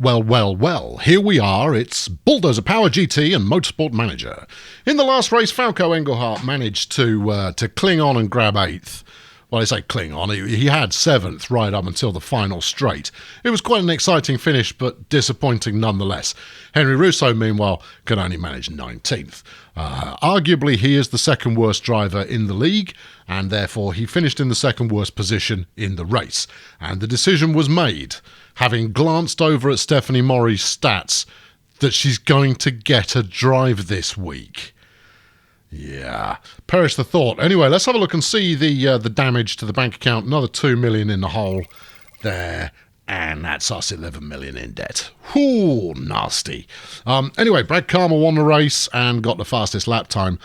Well, here we are. It's Bulldozer Power GT and Motorsport Manager. In the last race, Falco Engelhardt managed to cling on and grab 8th. Well, I say cling on. He had 7th right up until the final straight. It was quite an exciting finish, but disappointing nonetheless. Henry Russo, meanwhile, could only manage 19th. Arguably, he is the second worst driver in the league, and therefore he finished in the second worst position in the race. And the decision was made, having glanced over at Stephanie Morrey's stats, that she's going to get a drive this week. Yeah, perish the thought. Anyway, let's have a look and see the damage to the bank account. Another 2 million in the hole there, and that's us 11 million in debt. Whoo, nasty. Anyway, Brad Karma won the race and got the fastest lap time,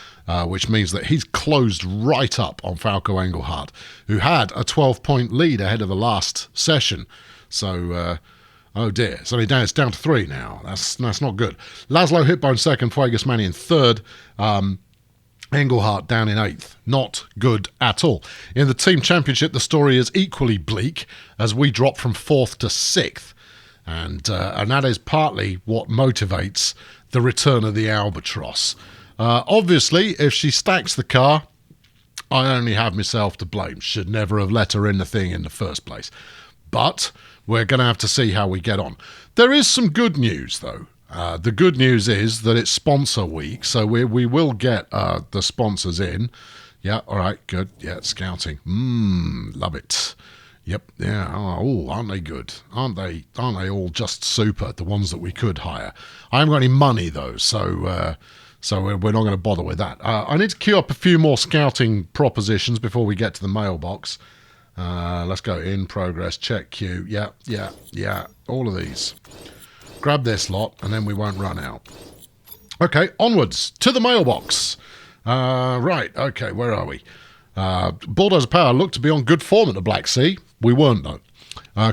which means that he's closed right up on Falco Engelhardt, who had a 12-point lead ahead of the last session. So, oh dear, it's down to 3 now. That's not good. Laszlo Hitbone second, Fuegas Manny in third. Engelhardt down in 8th. Not good at all. In the team championship, the story is equally bleak as we drop from 4th to 6th. And that is partly what motivates the return of the Albatross. Obviously, if she stacks the car, I only have myself to blame. Should never have let her in the thing in the first place. But we're going to have to see how we get on. There is some good news, though. The good news is that it's sponsor week, so we will get the sponsors in. Yeah, all right, good. Yeah, scouting. Love it. Yep, yeah. Oh, aren't they good? Aren't they all just super, the ones that we could hire? I haven't got any money, though, so we're not going to bother with that. I need to queue up a few more scouting propositions before we get to the mailbox. Let's go in progress, check queue. Yeah, all of these. Grab this lot, and then we won't run out. Okay, onwards to the mailbox. Right, okay, where are we? Bulldozer Power looked to be on good form at the Black Sea. We weren't, though.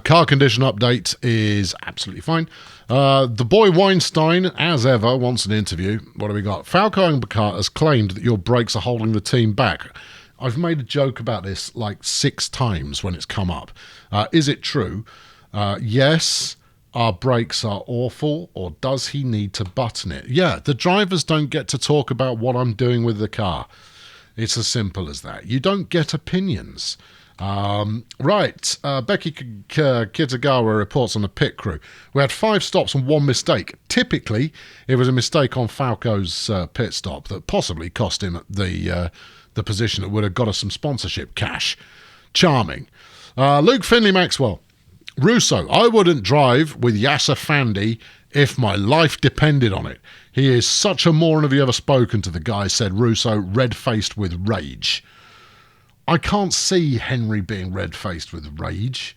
Car condition update is absolutely fine. The boy Weinstein, as ever, wants an interview. What do we got? Falco Engelhardt has claimed that your brakes are holding the team back. I've made a joke about this like 6 times when it's come up. Is it true? Yes. Our brakes are awful, or does he need to button it? Yeah, the drivers don't get to talk about what I'm doing with the car. It's as simple as that. You don't get opinions. Right, Becky Kitagawa reports on the pit crew. We had 5 stops and 1 mistake. Typically, it was a mistake on Falco's pit stop that possibly cost him the position that would have got us some sponsorship cash. Charming. Luke Finley Maxwell. Russo, I wouldn't drive with Yasser Fandi if my life depended on it. He is such a moron. Have you ever spoken to the guy, said Russo, red-faced with rage. I can't see Henry being red-faced with rage.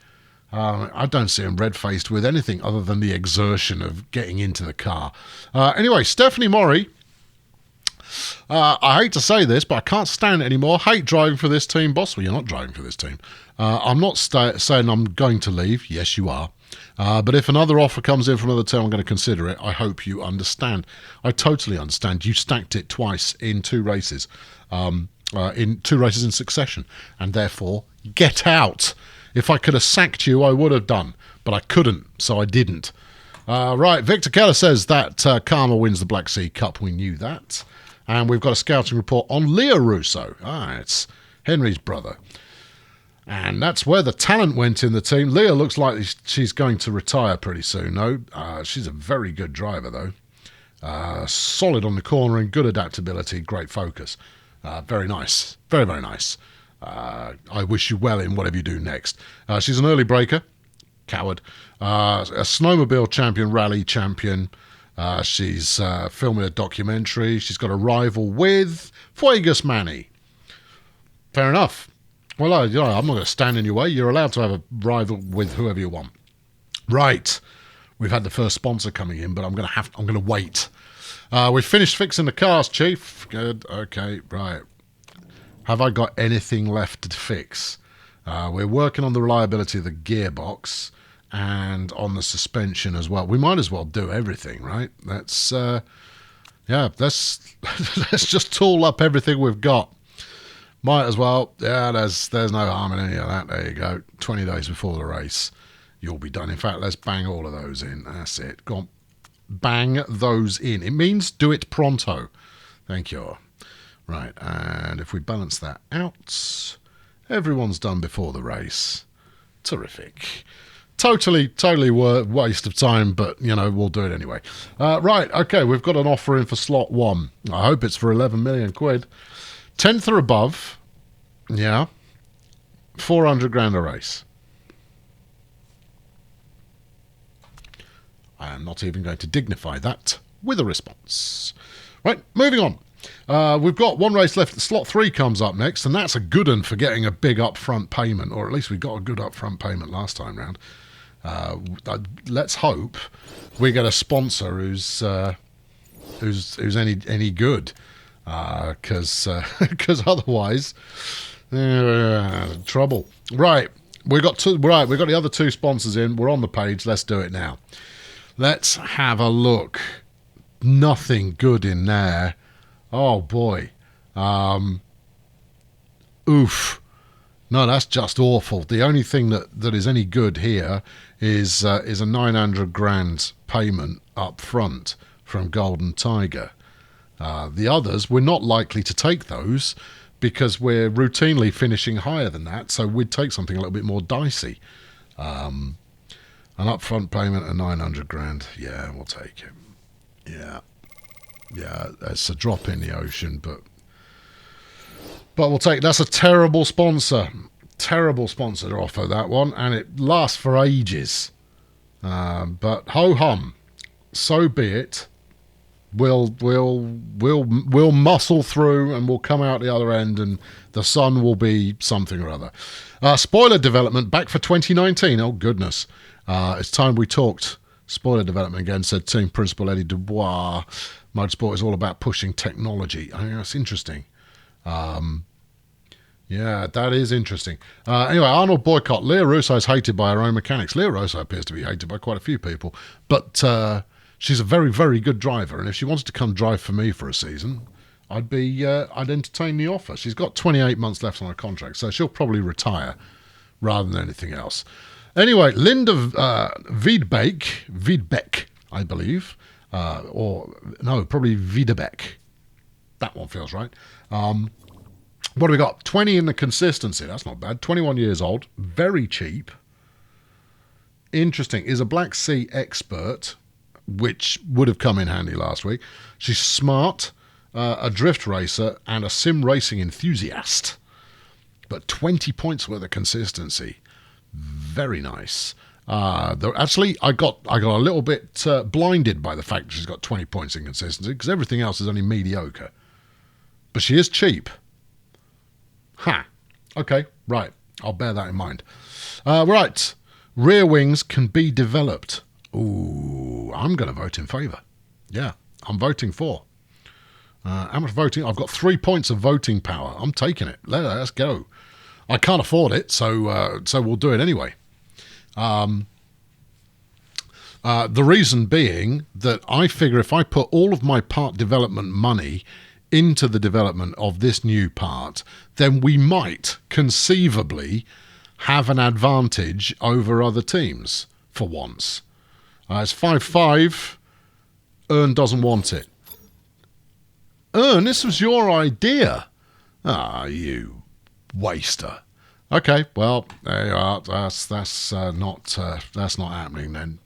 I don't see him red-faced with anything other than the exertion of getting into the car. Anyway, Stephanie Morrey. I hate to say this, but I can't stand it anymore. Hate driving for this team, boss. Well, you're not driving for this team. I'm not saying I'm going to leave. Yes, you are. But if another offer comes in from another team, I'm going to consider it. I hope you understand. I totally understand. You stacked it twice in 2 races, in 2 races in succession, and therefore get out. If I could have sacked you, I would have done, but I couldn't, so I didn't. Right, Victor Keller says that Karma wins the Black Sea Cup. We knew that. And we've got a scouting report on Leah Russo. It's Henry's brother. And that's where the talent went in the team. Leah looks like she's going to retire pretty soon, though. She's a very good driver, though. Solid on the corner and good adaptability, great focus. Very nice. Very, very nice. I wish you well in whatever you do next. She's an early breaker. Coward. A snowmobile champion, rally champion. She's filming a documentary. She's got a rival with Fuegas Manny. Fair enough. Well, I'm not going to stand in your way. You're allowed to have a rival with whoever you want. Right. We've had the first sponsor coming in, but I'm going to wait. We've finished fixing the cars, Chief. Good. Okay. Right. Have I got anything left to fix? We're working on the reliability of the gearbox and on the suspension as well. We might as well do everything, right? Let's just tool up everything we've got. Might as well. Yeah, there's no harm in any of that. There you go. 20 days before the race. you'll be done. In fact, let's bang all of those in. That's it. Go on. Bang those in. It means do it pronto. Thank you. Right, and if we balance that out, everyone's done before the race. Terrific. Totally waste of time, but, you know, we'll do it anyway. Right, okay, we've got an offer in for slot 1. I hope it's for 11 million quid. 10th or above, yeah, 400 grand a race. I am not even going to dignify that with a response. Right, moving on. We've got one race left. Slot 3 comes up next, and that's a good one for getting a big upfront payment, or at least we got a good upfront payment last time round. Let's hope we get a sponsor who's any good, because otherwise, trouble. Right, we got the other 2 sponsors in. We're on the page. Let's do it now. Let's have a look. Nothing good in there. Oh boy. Oof. No, that's just awful. The only thing that is any good here is a 900 grand payment up front from Golden Tiger. The others, we're not likely to take those because we're routinely finishing higher than that, so we'd take something a little bit more dicey. An upfront payment of 900 grand. Yeah, we'll take it. Yeah. Yeah, it's a drop in the ocean, but we'll take. That's a terrible sponsor to offer, that one, and it lasts for ages. But ho hum, so be it. We'll muscle through, and we'll come out the other end, and the sun will be something or other. Spoiler development back for 2019. Oh goodness, it's time we talked spoiler development again. Said Team Principal Eddie Dubois. Motorsport is all about pushing technology. I think that's interesting. Yeah, that is interesting. Anyway, Arnold boycott. Leah Russo is hated by her own mechanics. Leah Russo appears to be hated by quite a few people, but she's a very, very good driver. And if she wanted to come drive for me for a season, I'd entertain the offer. She's got 28 months left on her contract, so she'll probably retire rather than anything else. Anyway, Linda Wiedbeck, I believe. Probably Wiedebeck. That one feels right. What do we got? 20 in the consistency. That's not bad. 21 years old. Very cheap. Interesting. Is a Black Sea expert, which would have come in handy last week. She's smart, a drift racer, and a sim racing enthusiast. But 20 points worth of consistency. Very nice. Actually, I got a little bit blinded by the fact that she's got 20 points in consistency, because everything else is only mediocre. But she is cheap. Ha. Okay, right. I'll bear that in mind. Right. Rear wings can be developed. Ooh, I'm going to vote in favour. Yeah, I'm voting for. How much voting? I've got 3 points of voting power. I'm taking it. Let's go. I can't afford it, so we'll do it anyway. The reason being that I figure if I put all of my part development money into the development of this new part, then we might conceivably have an advantage over other teams for once. It's 5-5. Ern doesn't want it. Ern, this was your idea. Ah, you waster. Okay, well, there you are. That's not happening then.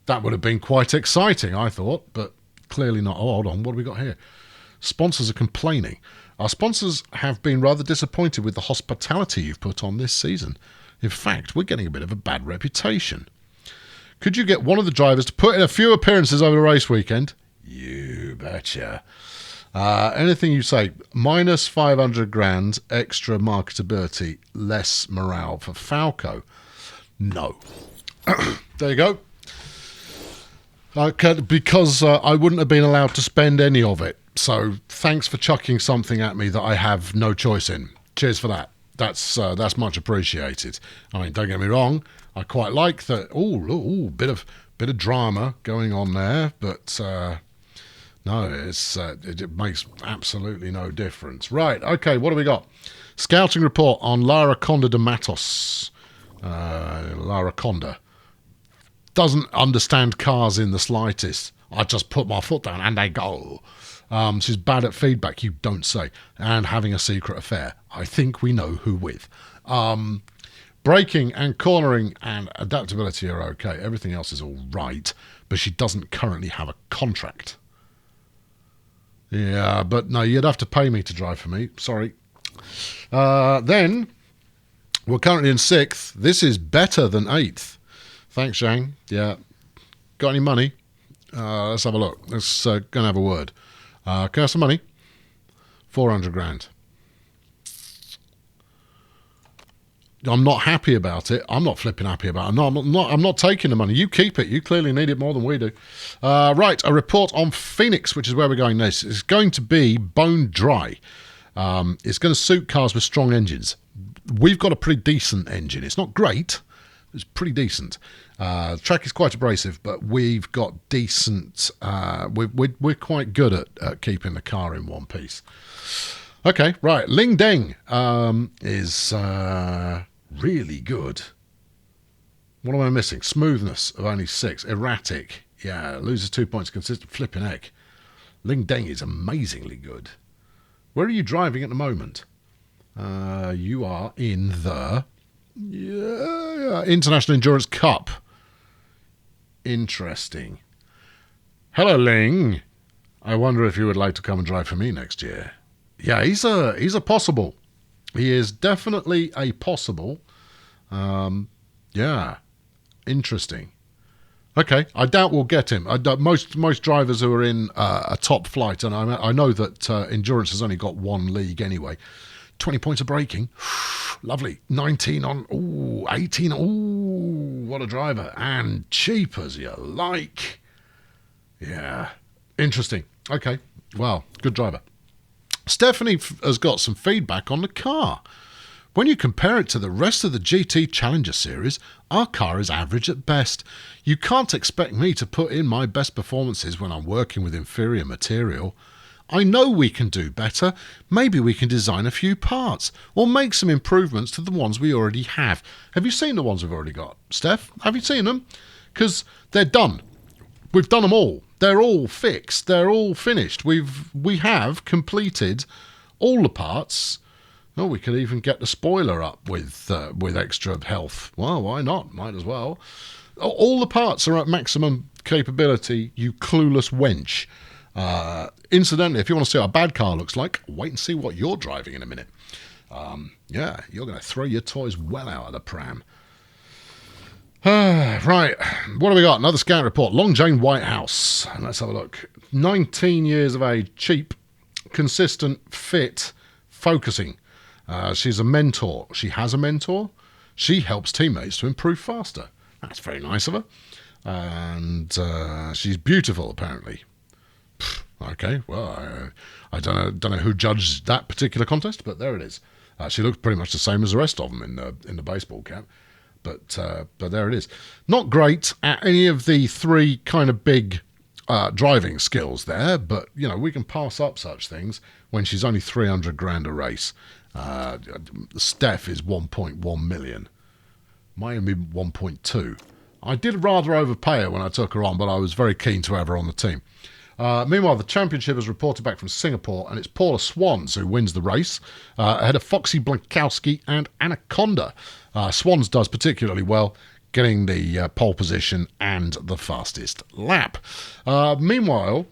That would have been quite exciting, I thought, but clearly not. Oh, hold on, what have we got here? Sponsors are complaining. Our sponsors have been rather disappointed with the hospitality you've put on this season. In fact, we're getting a bit of a bad reputation. Could you get one of the drivers to put in a few appearances over the race weekend? You betcha. Anything you say, minus 500 grand, extra marketability, less morale for Falco. No. There you go. Because I wouldn't have been allowed to spend any of it. So thanks for chucking something at me that I have no choice in. Cheers for that. That's much appreciated. I mean, don't get me wrong. I quite like that. Ooh, bit of drama going on there, but no, it makes absolutely no difference. Right. Okay. What do we got? Scouting report on Lara Conda de Matos. Lara Conda. Doesn't understand cars in the slightest. I just put my foot down and they go. She's bad at feedback, you don't say. And having a secret affair. I think we know who with. Braking and cornering and adaptability are okay. Everything else is all right. But she doesn't currently have a contract. Yeah, but no, you'd have to pay me to drive for me. Sorry. Then, we're currently in 6th. This is better than 8th. Thanks, Zhang. Yeah. Got any money? Let's have a look. Let's go and have a word. Can I have some money? 400 grand. I'm not happy about it. I'm not flipping happy about it. No, I'm not taking the money. You keep it. You clearly need it more than we do. Right, a report on Phoenix, which is where we're going next. It's going to be bone dry. It's going to suit cars with strong engines. We've got a pretty decent engine. It's not great. It's pretty decent. The track is quite abrasive, but we've got decent... we're quite good at keeping the car in one piece. Okay, right. Ling Deng is really good. What am I missing? Smoothness of only 6. Erratic. Yeah, loses 2 points. Consistent. Flipping heck. Ling Deng is amazingly good. Where are you driving at the moment? You are in the International Endurance Cup. Interesting. Hello, Ling. I wonder if you would like to come and drive for me next year. Yeah, he's a possible. He is definitely a possible. Yeah, interesting. Okay, I doubt we'll get him. Most drivers who are in a top flight, and I know that Endurance has only got one league anyway. 20 points of braking. Lovely. 19 on... 18. What a driver. And cheap as you like. Yeah, interesting. Okay, well, good driver. Stephanie has got some feedback on the car. When you compare it to the rest of the GT Challenger series, our car is average at best. You can't expect me to put in my best performances when I'm working with inferior material. I know we can do better. Maybe we can design a few parts or make some improvements to the ones we already have. Have you seen the ones we've already got, Steph? Have you seen them? Because they're done. We've done them all. They're all fixed. They're all finished. We have completed all the parts. Oh, we could even get the spoiler up with extra health. Well, why not? Might as well. All the parts are at maximum capability, you clueless wench. Incidentally, if you want to see what a bad car looks like, wait and see what you're driving in a minute. Yeah, you're going to throw your toys well out of the pram. Right, what do we got? Another scout report. Long Jane Whitehouse. Let's have a look. 19 years of age, cheap, consistent, fit, focusing. She's a mentor. She has a mentor. She helps teammates to improve faster. That's very nice of her. And she's beautiful, apparently. Okay, well, I don't know who judged that particular contest, but there it is. She looks pretty much the same as the rest of them in the baseball cap. But there it is. Not great at any of the 3 kind of big driving skills there, but, you know, we can pass up such things when she's only 300 grand a race. Steph is 1.1 million. Might be 1.2. I did rather overpay her when I took her on, but I was very keen to have her on the team. Meanwhile, the championship is reported back from Singapore, and it's Paula Swans who wins the race, ahead of Foxy Blankowski and Anaconda. Swans does particularly well, getting the pole position and the fastest lap. Meanwhile,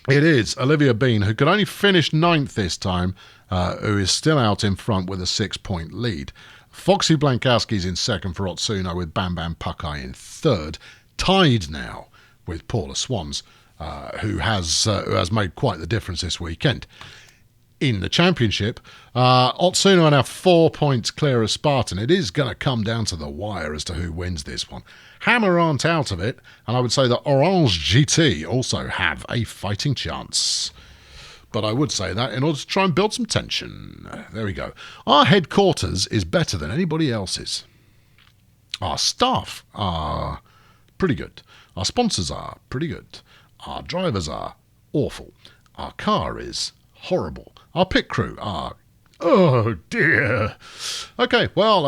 it is Olivia Bean, who could only finish 9th this time, who is still out in front with a 6-point lead. Foxy Blankowski's in 2nd for Otsuno, with Bam Bam Puckeye in 3rd, tied now with Paula Swans, who has made quite the difference this weekend. In the championship, Otsuno are now 4 points clear of Spartan. It is going to come down to the wire as to who wins this one. Hammer aren't out of it, and I would say that Orange GT also have a fighting chance. But I would say that in order to try and build some tension. There we go. Our headquarters is better than anybody else's. Our staff are pretty good. Our sponsors are pretty good. Our drivers are awful. Our car is horrible. Our pit crew are... oh, dear. Okay, well,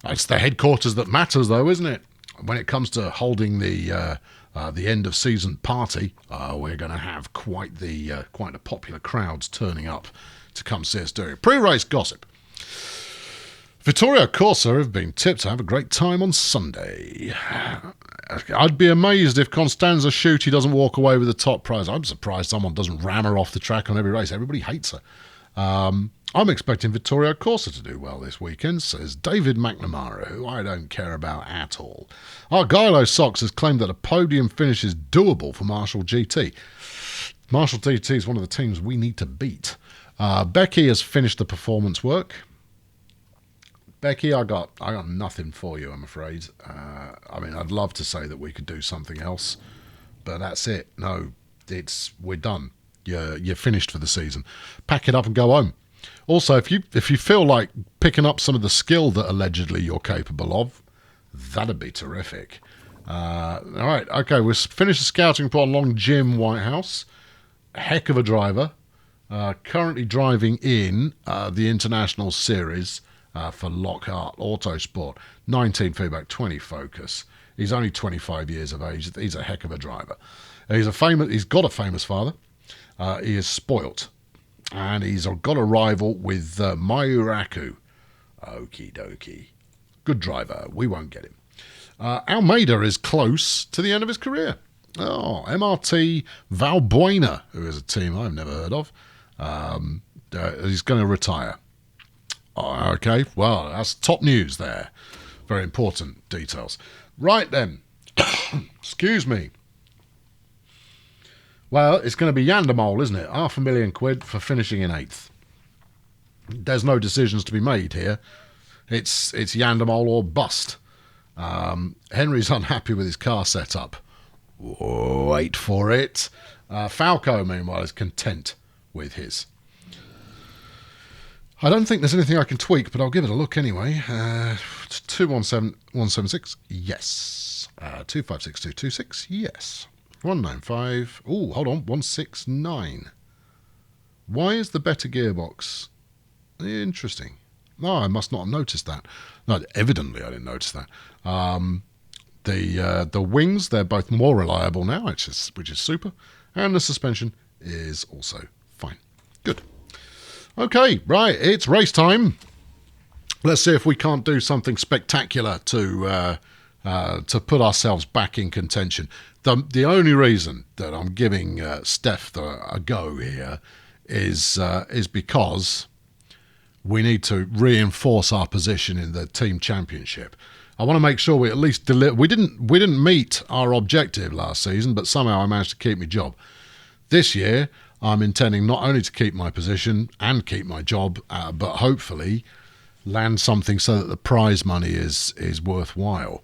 It's the headquarters that matters, though, isn't it? When it comes to holding the end of season party, we're going to have quite the popular crowds turning up to come see us do it. Pre-race gossip. Vittorio Corsa have been tipped to have a great time on Sunday. I'd be amazed if Constanza Schutte doesn't walk away with the top prize. I'm surprised someone doesn't ram her off the track on every race. Everybody hates her. I'm expecting Vittorio Corsa to do well this weekend, says David McNamara, who I don't care about at all. Argilo Sox has claimed that a podium finish is doable for Marshall GT. Marshall GT is one of the teams we need to beat. Becky has finished the performance work. Becky, I got nothing for you, I'm afraid. I mean, I'd love to say that we could do something else, but that's it. No, we're done. You're finished for the season. Pack it up and go home. Also, if you feel like picking up some of the skill that allegedly you're capable of, that'd be terrific. All right, okay, we'll finish the scouting report on Long Jim Whitehouse. Heck of a driver. Currently driving in the International Series for Lockhart Autosport. 19 feedback, 20 focus. He's only 25 years of age. He's a heck of a driver. He's got a famous father. He is spoilt. And he's got a rival with Mayuraku. Okie dokie. Good driver. We won't get him. Almeida is close to the end of his career. Oh, MRT Valbuena, who is a team I've never heard of. He's going to retire. Oh, okay, well, that's top news there. Very important details. Right then. Excuse me. Well, it's going to be Yandamol, isn't it? £500,000 for finishing in 8th. There's no decisions to be made here. It's Yandamol or bust. Henry's unhappy with his car setup. Wait for it. Falco, meanwhile, is content with his. I don't think there's anything I can tweak, but I'll give it a look anyway. 217176, yes. 256226, yes. 195. Oh, hold on. 169. Why is the better gearbox? Interesting. No, I must not have noticed that. No, evidently I didn't notice that. The wings, they're both more reliable now, which is super. And the suspension is also fine. Good. Okay, right. It's race time. Let's see if we can't do something spectacular to put ourselves back in contention. The only reason that I'm giving Steph a go here is because we need to reinforce our position in the team championship. I want to make sure we at least deliver. We didn't meet our objective last season, but somehow I managed to keep my job. This year, I'm intending not only to keep my position and keep my job, but hopefully land something so that the prize money is worthwhile.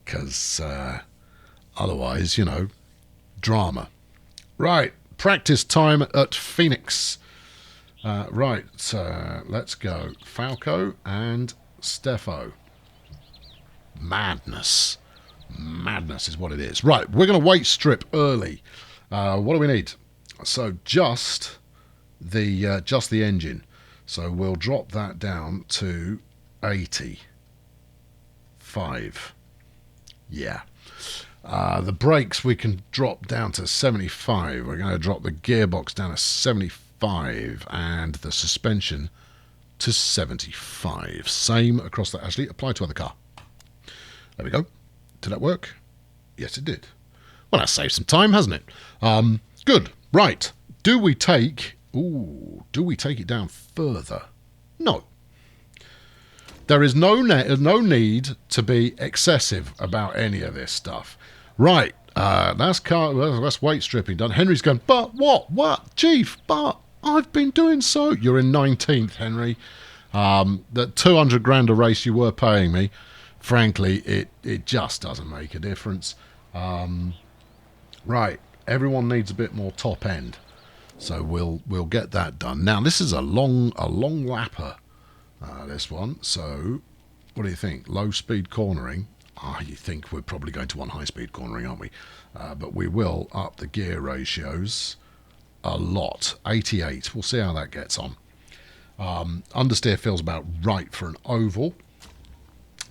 Because otherwise, drama. Right, practice time at Phoenix. Right, let's go. Falco and Steffo. Madness is what it is. Right, we're going to weight strip early. What do we need? So just the engine. So we'll drop that down to 85. Yeah. The brakes we can drop down to 75. We're going to drop the gearbox down to 75 and the suspension to 75. Same across that. Actually, apply to other car. There we go. Did that work? Yes, it did. Well, that saved some time, hasn't it? Good. Right. Do we take it down further? No. There is no need to be excessive about any of this stuff. Right. That's weight stripping done. Henry's going, but what? What? Chief, but I've been doing so. You're in 19th, Henry. That 200 grand a race you were paying me, frankly, it just doesn't make a difference. Right. Everyone needs a bit more top end. So we'll get that done. Now, this is a long lapper, this one. So what do you think? Low speed cornering. You think we're probably going to want high speed cornering, aren't we? But we will up the gear ratios a lot. 88. We'll see how that gets on. Understeer feels about right for an oval.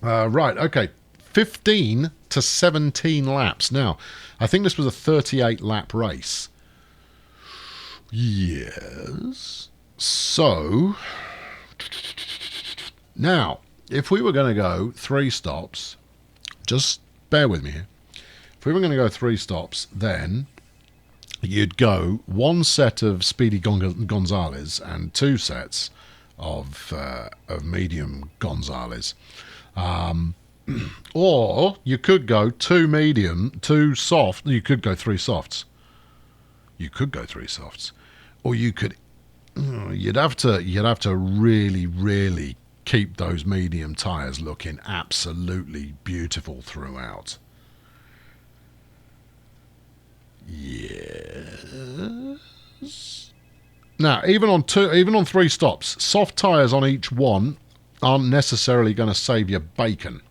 Right, okay. 15 to 17 laps. Now, I think this was a 38 lap race. Yes. So, now, if we were going to go 3 stops, just bear with me here. If we were going to go 3 stops, then you'd go 1 set of Speedy Gonzales and 2 sets of medium Gonzales. Or you could go 2 medium, 2 soft. You could go 3 softs. You could go 3 softs, or you could. You'd have to really keep those medium tyres looking absolutely beautiful throughout. Yes. Now, even on 3 stops, soft tyres on each one aren't necessarily going to save you bacon.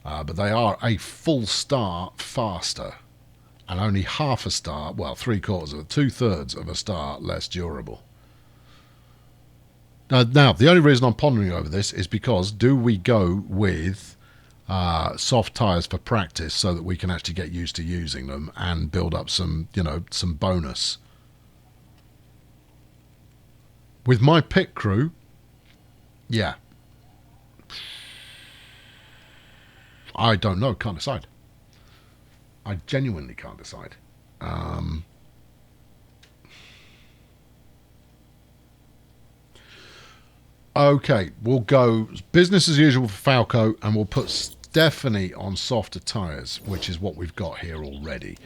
But they are a full star faster and only half a star, well, 2/3 of a star less durable. Now, the only reason I'm pondering over this is because do we go with soft tyres for practice so that we can actually get used to using them and build up some bonus? With my pit crew, yeah. I don't know, can't decide. I genuinely can't decide. Okay, we'll go business as usual for Falco, and we'll put Stephanie on softer tyres, which is what we've got here already.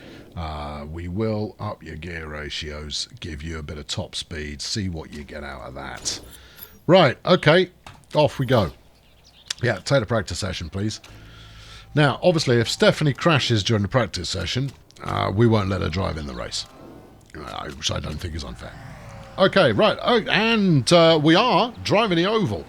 We will up your gear ratios, give you a bit of top speed, see what you get out of that. Right, okay, off we go. Yeah, take the practice session, please. Now, obviously, if Stephanie crashes during the practice session, we won't let her drive in the race, which I don't think is unfair. Okay, right, and we are driving the oval,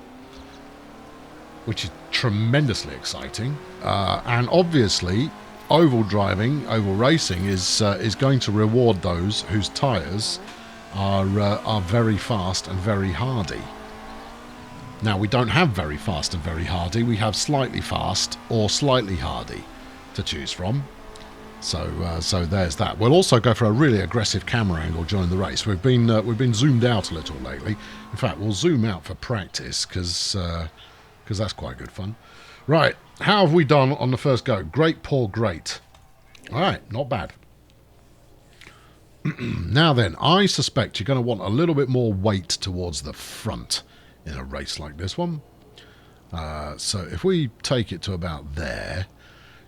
which is tremendously exciting. And obviously, oval racing is going to reward those whose tyres are very fast and very hardy. Now, we don't have very fast and very hardy. We have slightly fast or slightly hardy to choose from. So there's that. We'll also go for a really aggressive camera angle during the race. We've been zoomed out a little lately. In fact, we'll zoom out for practice because that's quite good fun. Right, how have we done on the first go? Great, poor, great. All right, not bad. Now then, I suspect you're going to want a little bit more weight towards the front in a race like this one. So if we take it to about there,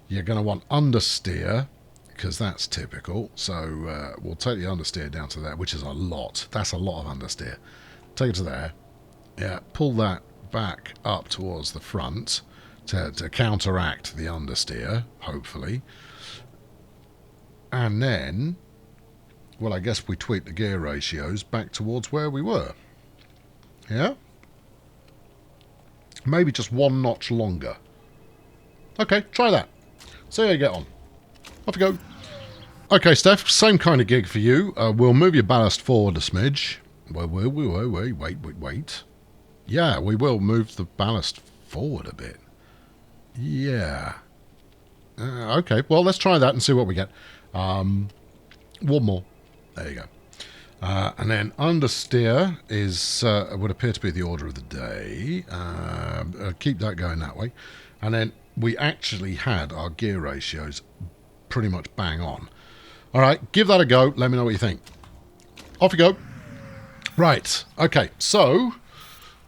you're going to want understeer, because that's typical. So we'll take the understeer down to there, which is a lot. That's a lot of understeer. Take it to there. Yeah, pull that back up towards the front to counteract the understeer, hopefully. And then, well, I guess we tweak the gear ratios back towards where we were. Yeah? Maybe just 1 notch longer. Okay, try that. See how you get on. Off you go. Okay, Steph, same kind of gig for you. We'll move your ballast forward a smidge. Wait. Yeah, we will move the ballast forward a bit. Yeah. Okay, well, let's try that and see what we get. 1 more. There you go. And then understeer is would appear to be the order of the day. Keep that going that way. And then we actually had our gear ratios pretty much bang on. All right, give that a go. Let me know what you think. Off you go. Right. Okay. So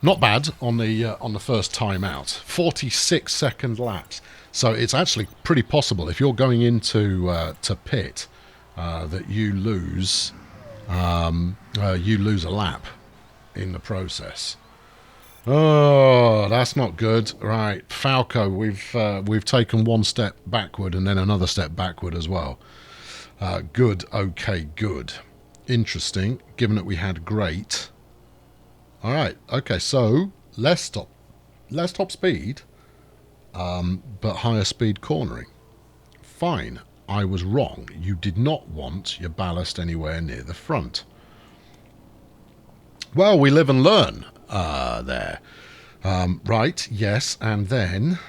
not bad on the first time out. 46-second laps. So it's actually pretty possible if you're going into to pit that you lose a lap in the process. Oh, that's not good. Right, Falco, we've taken 1 step backward and then another step backward as well. Good, okay, good. Interesting, given that we had great. All right, okay, so less top speed, but higher speed cornering. Fine, I was wrong. You did not want your ballast anywhere near the front. Well, we live and learn there. Right, yes, and then...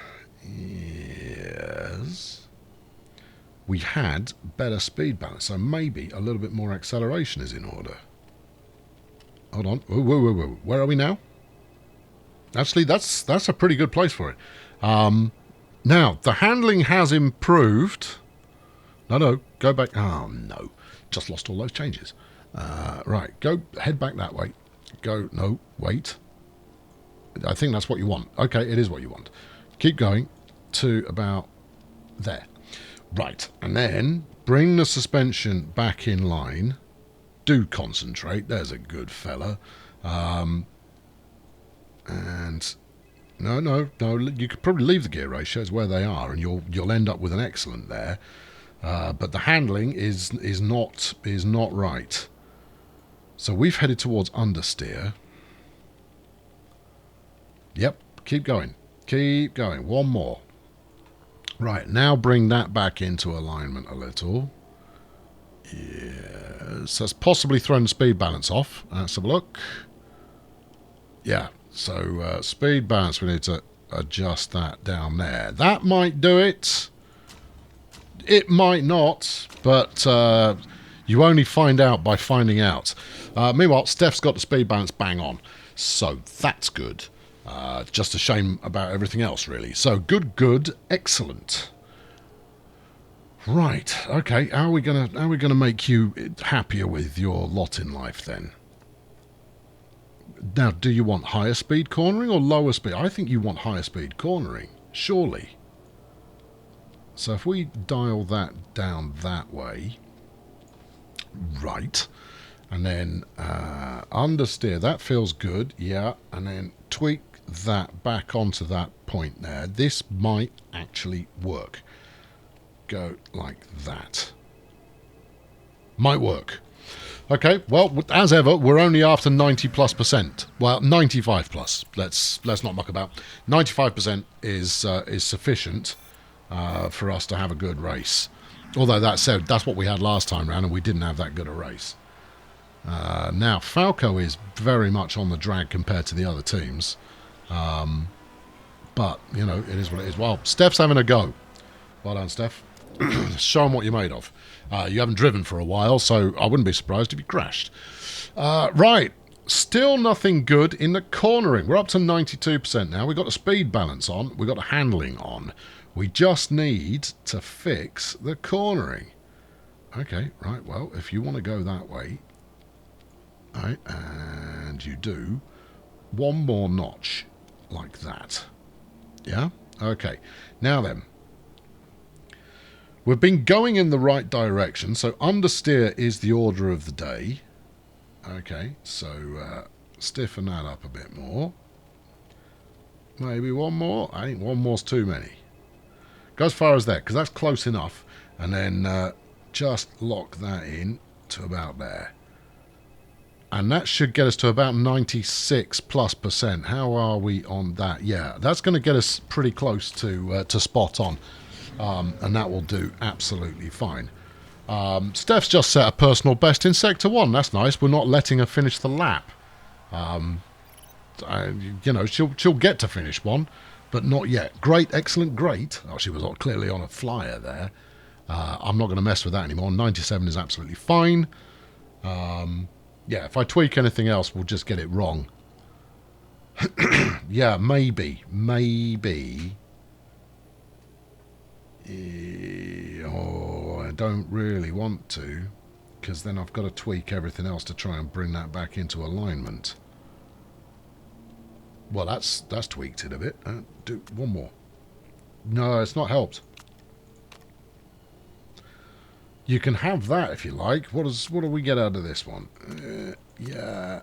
Yes... We had better speed balance, so maybe a little bit more acceleration is in order. Hold on. Whoa, whoa, whoa, whoa. Where are we now? Actually, that's a pretty good place for it. Now, the handling has improved. No, go back. Oh, no. Just lost all those changes. Right, head back that way. No, wait. I think that's what you want. Okay, it is what you want. Keep going to about there. Right, and then bring the suspension back in line. Do concentrate. There's a good fella. And no. You could probably leave the gear ratios where they are, and you'll end up with an excellent there. But the handling is not right. So we've headed towards understeer. Yep, keep going. Keep going. One more. Right, now bring that back into alignment a little. Yes, that's possibly thrown the speed balance off. Let's have a look. Yeah, so speed balance, we need to adjust that down there. That might do it. It might not, but you only find out by finding out. Meanwhile, Steph's got the speed balance bang on, so that's good. Just a shame about everything else, really. So good, excellent. Right, okay. How are we gonna make you happier with your lot in life then? Now, do you want higher speed cornering or lower speed? I think you want higher speed cornering, surely. So if we dial that down that way, right, and then understeer, that feels good, yeah, and then tweak that back onto that point there. This might actually work. Go like that. Might work. Okay, well, as ever, we're only after 90+%. Well, 95+. Let's not muck about. 95% is sufficient for us to have a good race. Although that said, that's what we had last time round, and we didn't have that good a race. Now, Falco is very much on the drag compared to the other teams. But, you know, it is what it is. Well, Steph's having a go. Well done, Steph. Show him what you're made of. You haven't driven for a while, so I wouldn't be surprised if you crashed. Right. Still nothing good in the cornering. We're up to 92% now. We've got the speed balance on. We've got the handling on. We just need to fix the cornering. Okay, right. Well, if you want to go that way, right, and you do, one more notch like that. Yeah? Okay. Now then. We've been going in the right direction, so understeer is the order of the day. Okay, so stiffen that up a bit more. Maybe one more. I think one more's too many. Go as far as that, because that's close enough. And then just lock that in to about there. And that should get us to about 96+%. How are we on that? Yeah, that's going to get us pretty close to spot on. And that will do absolutely fine. Steph's just set a personal best in Sector 1. That's nice. We're not letting her finish the lap. You know, she'll get to finish one, but not yet. Great, excellent, great. Oh, she was clearly on a flyer there. I'm not going to mess with that anymore. 97 is absolutely fine. Yeah, if I tweak anything else, we'll just get it wrong. Yeah, maybe. Oh, I don't really want to, because then I've got to tweak everything else to try and bring that back into alignment. Well, that's tweaked it a bit. Do one more. No, it's not helped. You can have that if you like. What do we get out of this one? Yeah.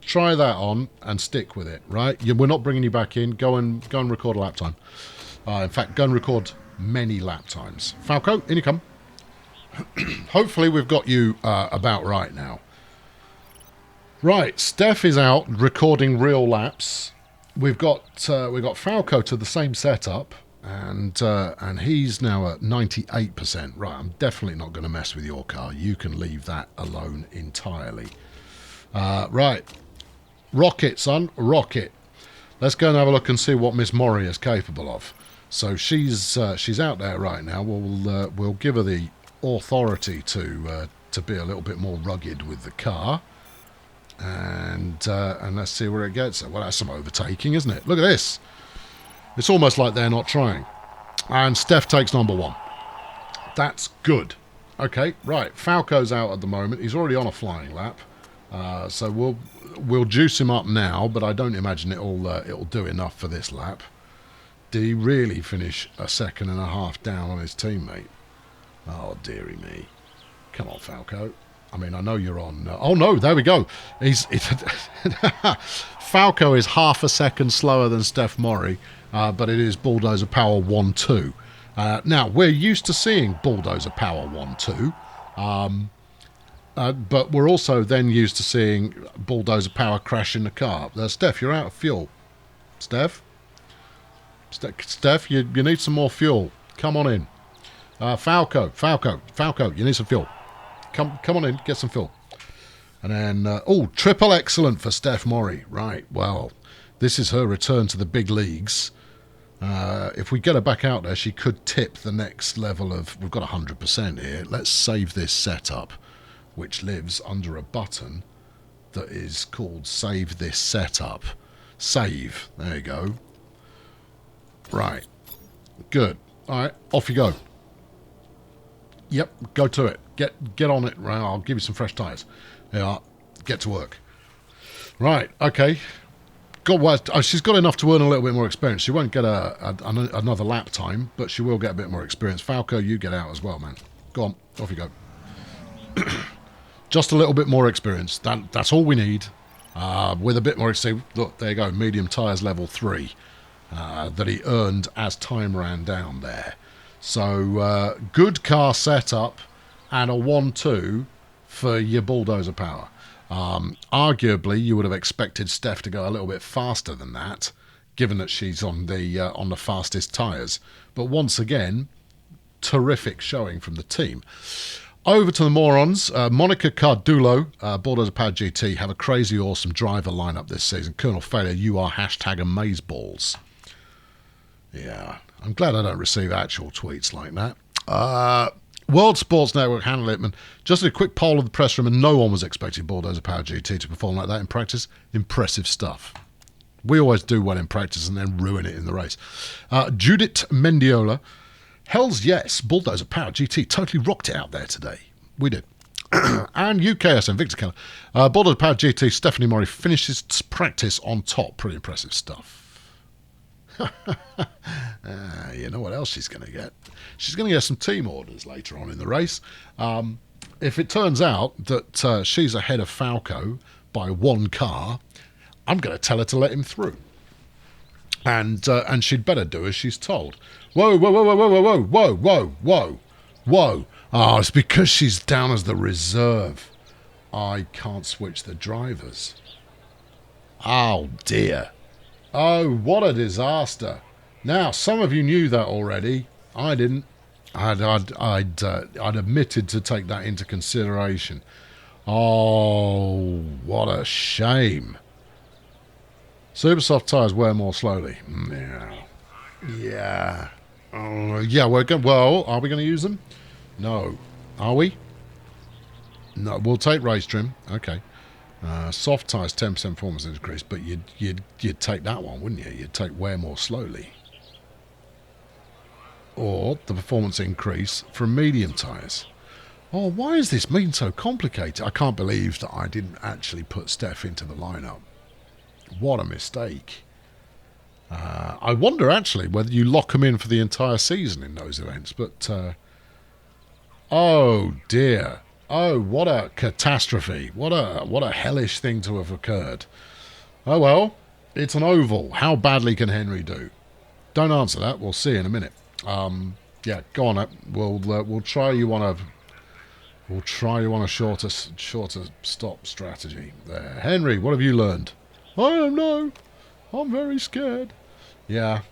Try that on and stick with it, right? We're not bringing you back in. Go and record a lap time. In fact, go and record many lap times. Falco, in you come. Hopefully we've got you about right now. Right, Steph is out recording real laps. We've got Falco to the same setup, and he's now at 98%. Right, I'm definitely not going to mess with your car. You can leave that alone entirely. Right, rocket, son, rocket. let's go and have a look and see what Miss Morrey is capable of. So she's out there right now. We'll give her the authority to be a little bit more rugged with the car, and let's see where it gets her. Well, that's some overtaking, isn't it? Look at this. It's almost like they're not trying. And Steph takes number 1. That's good. Okay, right. Falco's out at the moment. He's already on a flying lap. So we'll juice him up now, but I don't imagine it'll do enough for this lap. Did he really finish a second and a half down on his teammate? Oh, dearie me. Come on, Falco. I mean, I know you're on... oh, no, there we go. Falco is half a second slower than Steph Morrey, but it is Bulldozer Power 1-2. Now, we're used to seeing Bulldozer Power 1-2, but we're also then used to seeing Bulldozer Power crash in the car. Steph, you're out of fuel. Steph, you need some more fuel. Come on in. Falco, you need some fuel. Come on in, get some fuel. And then, triple excellent for Steph Morrey. Right, well, this is her return to the big leagues. If we get her back out there, she could tip the next level of... We've got 100% here. Let's save this setup, which lives under a button that is called Save This Setup. Save. There you go. Right. Good. All right, off you go. Yep, go to it. Get on it. Right, I'll give you some fresh tyres. There you are. Get to work. Right, okay. She's got enough to earn a little bit more experience. She won't get another lap time, but she will get a bit more experience. Falco, you get out as well, man. Go on, off you go. Just a little bit more experience. That's all we need. With a bit more experience. Look, there you go. Medium tyres level 3 that he earned as time ran down there. So, good car setup and a 1-2 for your Bulldozer Power. Arguably, you would have expected Steph to go a little bit faster than that, given that she's on the fastest tyres. But once again, terrific showing from the team. Over to the morons. Monica Cardulo, Bulldozer Power GT, have a crazy awesome driver lineup this season. Colonel Failure, you are #amazeballs. Yeah, I'm glad I don't receive actual tweets like that. World Sports Network, Hannah Littman. Just a quick poll of the press room, and no one was expecting Bulldozer Power GT to perform like that in practice. Impressive stuff. We always do well in practice and then ruin it in the race. Judith Mendiola. Hells yes, Bulldozer Power GT totally rocked it out there today. We did. And UKSM, Victor Keller. Bulldozer Power GT, Stephanie Morrey finishes practice on top. Pretty impressive stuff. You know what else she's going to get? She's going to get some team orders later on in the race. If it turns out that she's ahead of Falco by 1 car, I'm going to tell her to let him through. And she'd better do as she's told. Whoa, whoa, whoa, whoa, whoa, whoa, whoa, whoa, whoa, whoa. Oh, it's because she's down as the reserve. I can't switch the drivers. Oh, dear. Oh, what a disaster. Now, some of you knew that already. I didn't. I'd omitted to take that into consideration. Oh, what a shame. Super soft tyres wear more slowly. Yeah. Yeah. Yeah, we're going. Well, are we going to use them? No. Are we? No, we'll take race trim. Okay. Soft tyres, 10% performance increase, but you'd take that one, wouldn't you? You'd take wear more slowly. Or the performance increase from medium tyres. Oh, why is this being so complicated? I can't believe that I didn't actually put Steph into the lineup. What a mistake. I wonder, actually, whether you lock them in for the entire season in those events. But, oh, dear. Oh, what a catastrophe. What a hellish thing to have occurred. Oh, well, it's an oval. How badly can Henry do? Don't answer that. We'll see in a minute. Yeah, go on. We'll try you on a shorter stop strategy there. Henry, what have you learned? I don't know. I'm very scared. Yeah.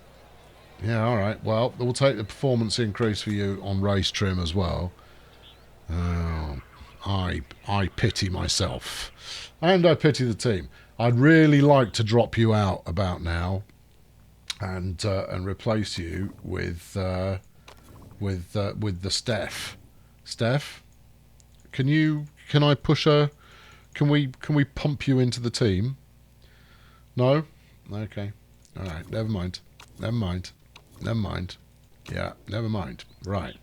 Yeah, all right. Well, we'll take the performance increase for you on race trim as well. Oh, I pity myself. And I pity the team. I'd really like to drop you out about now, and replace you with the Steph. Steph, can I push her? Can we pump you into the team? No? Okay. All right. Never mind. Yeah, never mind. Right.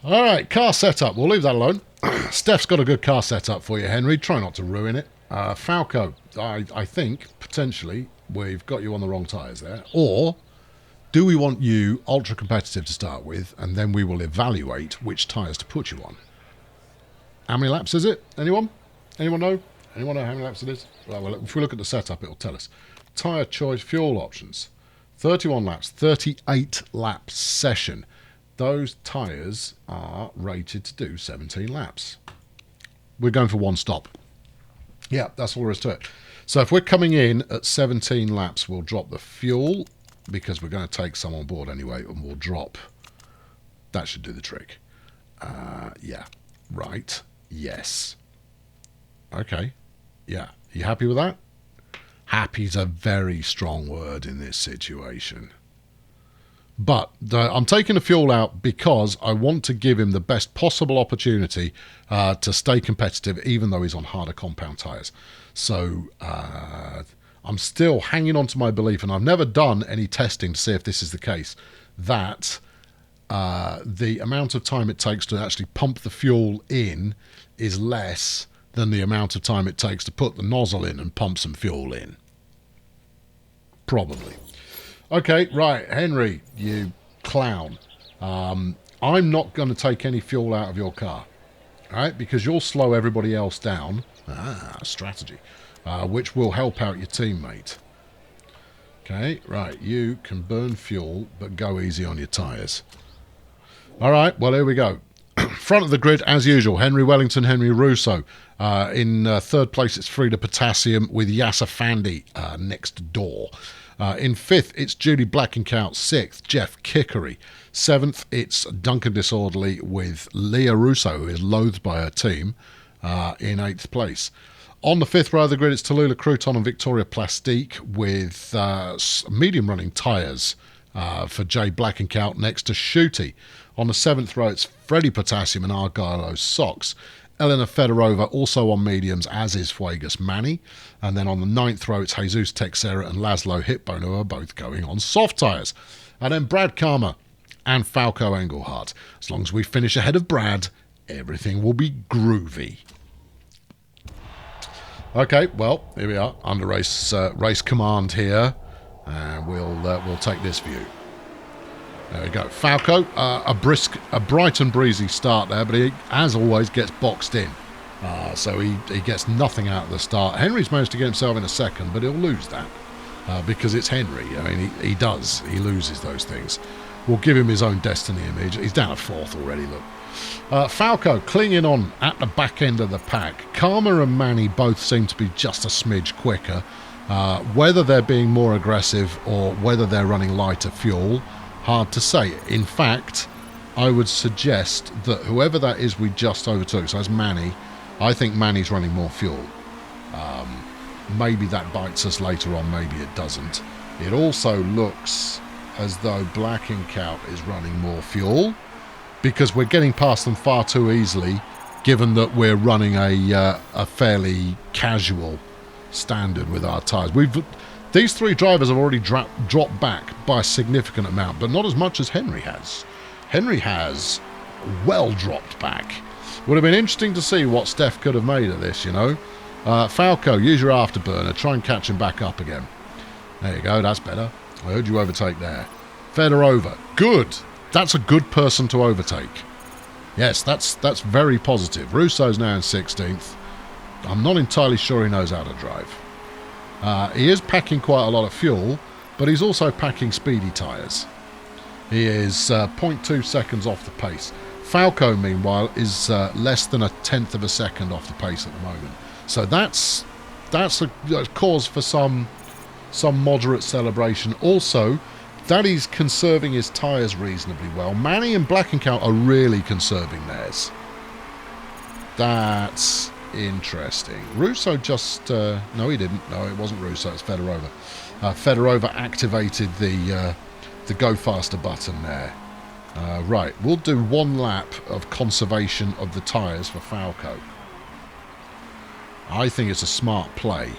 All right, car setup. We'll leave that alone. Steph's got a good car setup for you, Henry. Try not to ruin it. Falco, I think, potentially, we've got you on the wrong tyres there. Or do we want you ultra competitive to start with, and then we will evaluate which tyres to put you on? How many laps is it? Anyone? Anyone know? Anyone know how many laps it is? Well, if we look at the setup, it'll tell us. Tyre choice, fuel options. 31 laps, 38 lap session. Those tyres are rated to do 17 laps. We're going for one stop. Yeah, that's all there is to it. So if we're coming in at 17 laps, we'll drop the fuel, because we're going to take some on board anyway, and we'll drop. That should do the trick. Yeah. Right. Yes. Okay. Yeah. You happy with that? Happy's a very strong word in this situation. But I'm taking the fuel out because I want to give him the best possible opportunity to stay competitive, even though he's on harder compound tyres. So I'm still hanging on to my belief, and I've never done any testing to see if this is the case, that the amount of time it takes to actually pump the fuel in is less than the amount of time it takes to put the nozzle in and pump some fuel in. Probably. Okay, right, Henry, you clown. I'm not going to take any fuel out of your car, all right, because you'll slow everybody else down. Strategy. Which will help out your teammate. Okay, right, you can burn fuel, but go easy on your tyres. All right, well, here we go. Front of the grid, as usual, Henry Wellington, Henry Russo. In third place, it's Frida Potassium with Yasser Fandy next door. In fifth, it's Judy Blackencout. Sixth, Jeff Kickery. Seventh, it's Duncan Disorderly with Leah Russo, who is loathed by her team, in eighth place. On the fifth row of the grid, it's Tallulah Crouton and Victoria Plastique with medium running tyres for Jay Blackencout next to Shooty. On the seventh row, it's Freddie Potassium and Argyle Socks. Elena Fedorova also on mediums, as is Fuegas Manny. And then on the ninth row, it's Jesus Texera and Laszlo Hitbone, who are both going on soft tyres. And then Brad Karma and Falco Engelhardt. As long as we finish ahead of Brad, everything will be groovy. Okay, well, here we are under race command here, and we'll take this view. There we go. Falco, a bright and breezy start there, but he, as always, gets boxed in. So he gets nothing out of the start. Henry's managed to get himself in a second, but he'll lose that because it's Henry. I mean, he loses those things. We'll give him his own destiny image. He's down at fourth already, look. Falco clinging on at the back end of the pack. Karma and Manny both seem to be just a smidge quicker. Whether they're being more aggressive or whether they're running lighter fuel, hard to say. In fact, I would suggest that whoever that is we just overtook, so that's Manny, I think Manny's running more fuel. Maybe that bites us later on, maybe it doesn't. It also looks as though Blackencout is running more fuel, because we're getting past them far too easily, given that we're running a fairly casual standard with our tyres. These three drivers have already dropped back by a significant amount, but not as much as Henry has. Henry has well dropped back. Would have been interesting to see what Steph could have made of this, you know. Falco, use your afterburner. Try and catch him back up again. There you go, that's better. I heard you overtake there. Fedorova, good. That's a good person to overtake. Yes, that's very positive. Russo's now in 16th. I'm not entirely sure he knows how to drive. He is packing quite a lot of fuel, but he's also packing speedy tyres. He is 0.2 seconds off the pace. Falco, meanwhile, is less than a tenth of a second off the pace at the moment. So that's a cause for some moderate celebration. Also, that he's conserving his tyres reasonably well. Manny and Blackencout are really conserving theirs. That's Interesting. Russo just... no, he didn't. No, it wasn't Russo. It's Fedorova. Fedorova activated the go faster button there. Right, we'll do one lap of conservation of the tyres for Falco. I think it's a smart play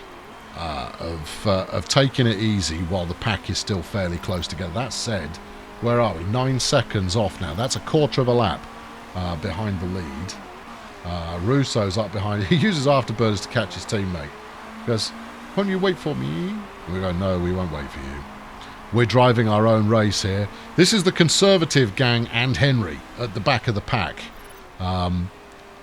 of taking it easy while the pack is still fairly close together. That said, where are we? 9 seconds off now. That's a quarter of a lap behind the lead. Russo's up behind. He uses afterburners to catch his teammate. He goes, won't you wait for me? We go, no, we won't wait for you. We're driving our own race here. This is the Conservative gang and Henry at the back of the pack.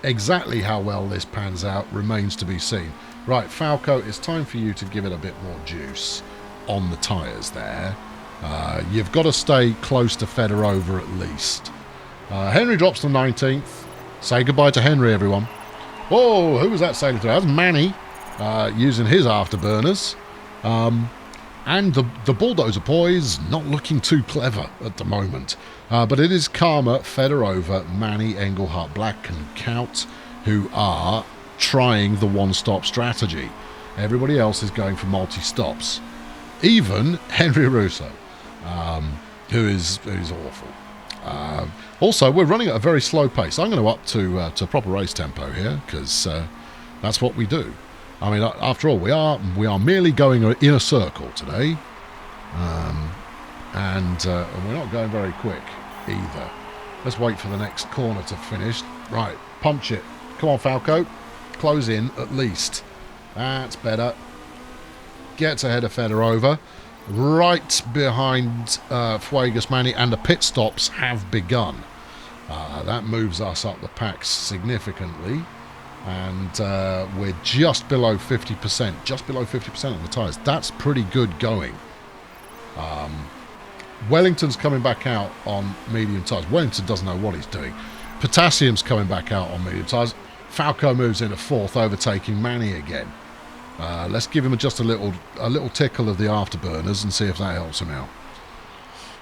Exactly how well this pans out remains to be seen. Right, Falco, it's time for you to give it a bit more juice on the tyres there. You've got to stay close to Fedorova at least. Henry drops to 19th. Say goodbye to Henry, everyone. Whoa, who was that sailing through? That was Manny using his afterburners. And the Bulldozer boys not looking too clever at the moment. But it is Karma, Fedorova, Manny, Engelhardt, Black and Kaut who are trying the one-stop strategy. Everybody else is going for multi-stops. Even Henry Russo, who's awful. Also, we're running at a very slow pace. I'm going to up to proper race tempo here because that's what we do. I mean, after all, we are merely going in a circle today, and we're not going very quick either. Let's wait for the next corner to finish. Right, punch it. Come on, Falco. Close in at least. That's better. Gets ahead of Fedorova. Right behind Fuegas Manny, and the pit stops have begun. That moves us up the pack significantly. And we're just below 50%. Just below 50% on the tyres. That's pretty good going. Wellington's coming back out on medium tyres. Wellington doesn't know what he's doing. Potassium's coming back out on medium tyres. Falco moves into 4th, overtaking Manny again. Let's give him just a little tickle of the afterburners and see if that helps him out.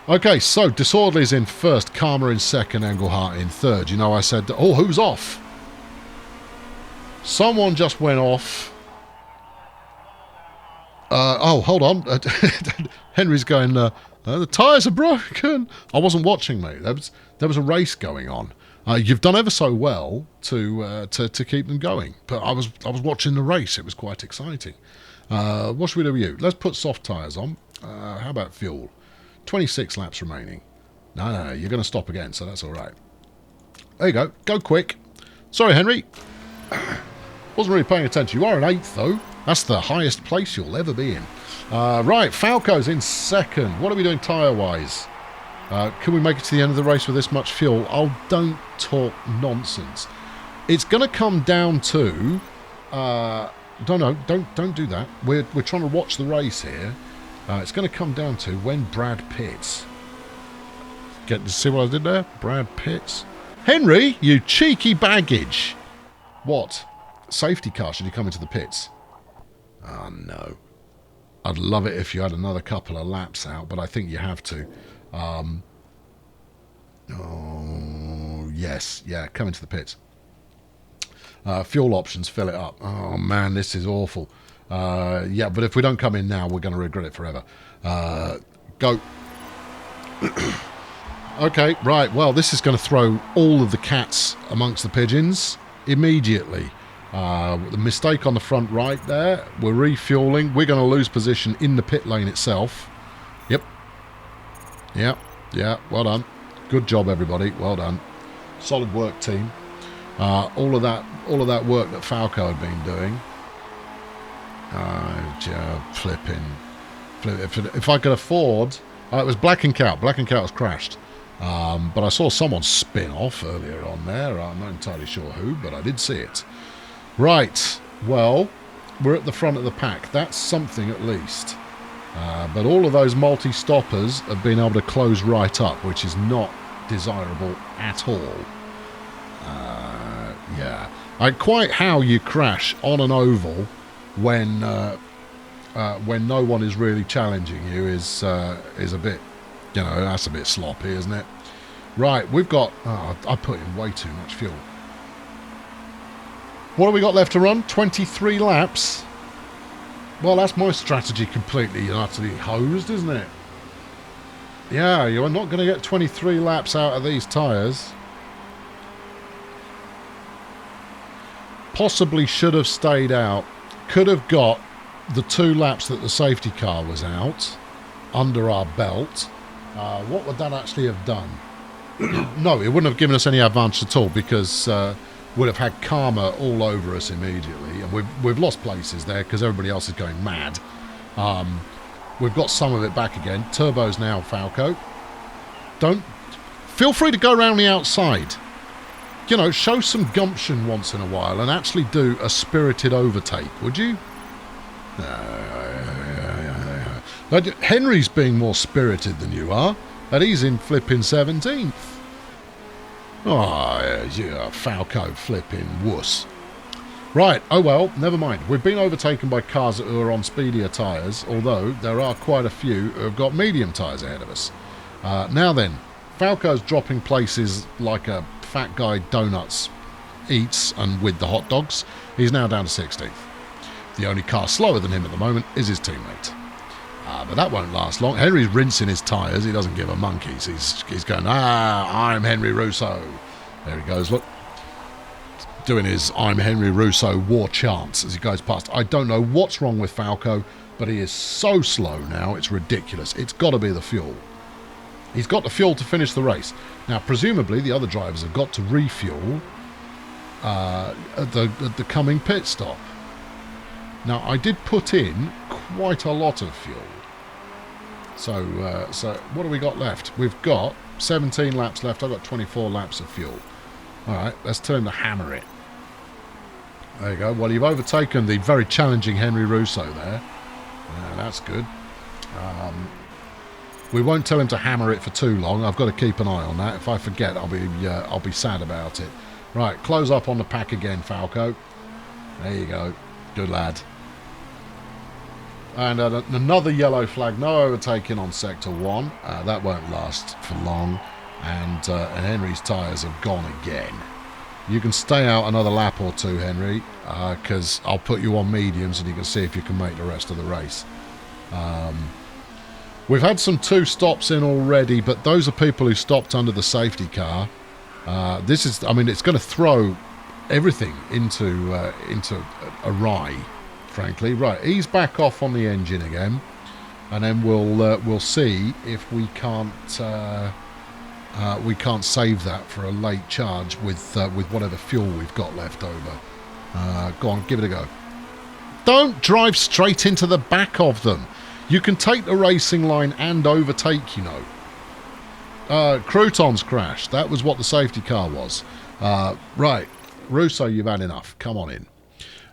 Okay, so Disorderly's in 1st, Karma in 2nd, Engelhardt in 3rd. You know, I said, oh, who's off? Someone just went off. Oh, hold on. Henry's going, the tyres are broken. I wasn't watching, mate. There was a race going on. You've done ever so well to keep them going. But I was watching the race. It was quite exciting. What should we do with you? Let's put soft tyres on. How about fuel? 26 laps remaining. No, you're going to stop again, so that's all right. There you go. Go quick. Sorry, Henry. Wasn't really paying attention. You are an 8th, though. That's the highest place you'll ever be in. Right, Falco's in 2nd. What are we doing tyre-wise? Can we make it to the end of the race with this much fuel? Oh, don't talk nonsense. It's going to come down to... don't do that. We're trying to watch the race here. It's going to come down to when Brad pits. Get to see what I did there? Brad pits. Henry, you cheeky baggage. What? Safety car, should you come into the pits? Oh, no. I'd love it if you had another couple of laps out, but I think you have to. Oh, yes. Yeah, come into the pits. Fuel options, fill it up. Oh, man, this is awful. Yeah, but if we don't come in now, we're going to regret it forever. Go. Okay, right. Well, this is going to throw all of the cats amongst the pigeons immediately. The mistake on the front right there. We're refueling. We're going to lose position in the pit lane itself. Yep. Yeah. Well done. Good job, everybody. Well done. Solid work, team. All of that work that Falco had been doing. Flipping. If I could afford... it was Black and Cow. Black and Cow has crashed. But I saw someone spin off earlier on there. I'm not entirely sure who, but I did see it. Right. Well, we're at the front of the pack. That's something at least. But all of those multi-stoppers have been able to close right up, which is not desirable at all. Yeah. Quite how you crash on an oval when no one is really challenging you is a bit, that's a bit sloppy, isn't it? Right, we've got... I put in way too much fuel. What have we got left to run? 23 laps. Well, that's my strategy completely and utterly hosed, isn't it? Yeah, you're not going to get 23 laps out of these tyres. Possibly should have stayed out. Could have got the 2 laps that the safety car was out under our belt. What would that actually have done? No, it wouldn't have given us any advantage at all, because we'd have had karma all over us immediately, and we've lost places there because everybody else is going mad. We've got some of it back again. Turbos now, Falco. Feel free to go around the outside. You know, show some gumption once in a while and actually do a spirited overtake, would you? Henry's being more spirited than you are, and he's in flipping 17th. Oh, yeah, Falco flipping wuss. Right, oh well, never mind. We've been overtaken by cars that are on speedier tyres, although there are quite a few who have got medium tyres ahead of us. Now then, Falco's dropping places like a fat guy donuts eats, and with the hot dogs, he's now down to 16th. The only car slower than him at the moment is his teammate. But that won't last long. Henry's rinsing his tyres. He doesn't give a monkey's. He's going, I'm Henry Russo. There he goes, look. Doing his I'm Henry Russo war chants as he goes past. I don't know what's wrong with Falco, but he is so slow now, it's ridiculous. It's got to be the fuel. He's got the fuel to finish the race. Now, presumably, the other drivers have got to refuel at the coming pit stop. Now, I did put in quite a lot of fuel. So what have we got left? We've got 17 laps left. I've got 24 laps of fuel. All right, let's tell him to hammer it. There you go. Well, you've overtaken the very challenging Henry Russo there. That's good. We won't tell him to hammer it for too long. I've got to keep an eye on that. If I forget, I'll be sad about it. Right, close up on the pack again, Falco. There you go. Good lad. And another yellow flag. No overtaking on Sector 1. That won't last for long. And Henry's tyres have gone again. You can stay out another lap or two, Henry, because I'll put you on mediums and you can see if you can make the rest of the race. We've had some 2 stops in already, but those are people who stopped under the safety car. It's going to throw everything into awry, frankly. Right, ease back off on the engine again, and then we'll see if we can't save that for a late charge with whatever fuel we've got left over. Go on, give it a go. Don't drive straight into the back of them. You can take the racing line and overtake, you know. Croutons crashed. That was what the safety car was. Right, Russo, you've had enough. Come on in.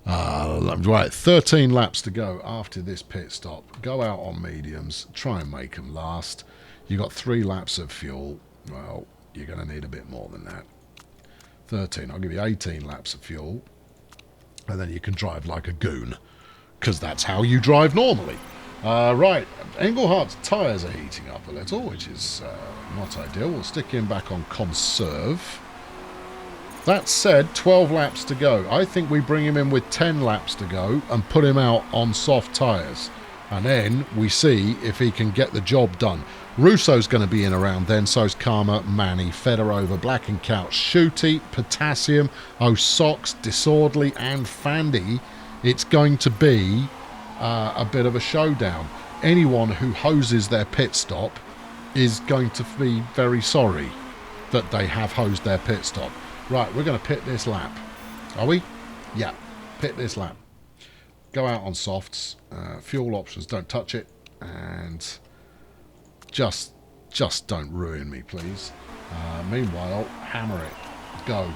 Right, 13 laps to go after this pit stop. Go out on mediums. Try and make them last. You've got 3 laps of fuel. Well, you're going to need a bit more than that. 13. I'll give you 18 laps of fuel. And then you can drive like a goon. Because that's how you drive normally. Right, Englehart's tyres are heating up a little, which is not ideal. We'll stick him back on conserve. That said, 12 laps to go. I think we bring him in with 10 laps to go and put him out on soft tyres. And then we see if he can get the job done. Russo's going to be in around then, so's Karma, Manny, Federover, Black and Couch, Shooty, Potassium, O'Sox, Disorderly and Fandy. It's going to be a bit of a showdown. Anyone who hoses their pit stop is going to be very sorry that they have hosed their pit stop. Right, we're going to pit this lap. Are we? Yeah, pit this lap. Go out on softs. Fuel options, don't touch it. And just don't ruin me, please. Meanwhile, hammer it. Go.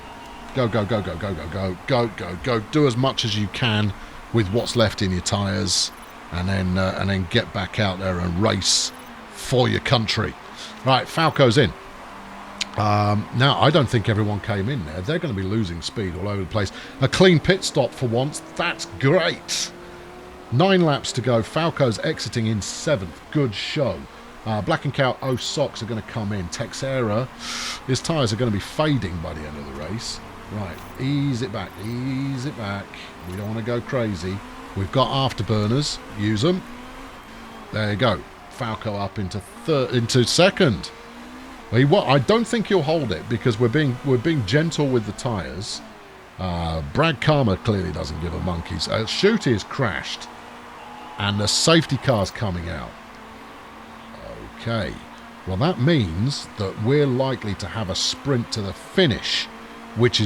Go, go, go, go, go, go, go, go, go, go. Do as much as you can with what's left in your tyres, and then get back out there and race for your country. Right, Falco's in. Now, I don't think everyone came in there. They're going to be losing speed all over the place. A clean pit stop for once. That's great. 9 laps to go. Falco's exiting in 7th. Good show. Black and Cow, O'Sox are going to come in. Texera, his tyres are going to be fading by the end of the race. Right, ease it back, ease it back. We don't want to go crazy. We've got afterburners. Use them. There you go. Falco up into second. I don't think he'll hold it because we're being gentle with the tyres. Brad Karma clearly doesn't give a monkey's. Shooty has crashed, and the safety car's coming out. Okay, well that means that we're likely to have a sprint to the finish, which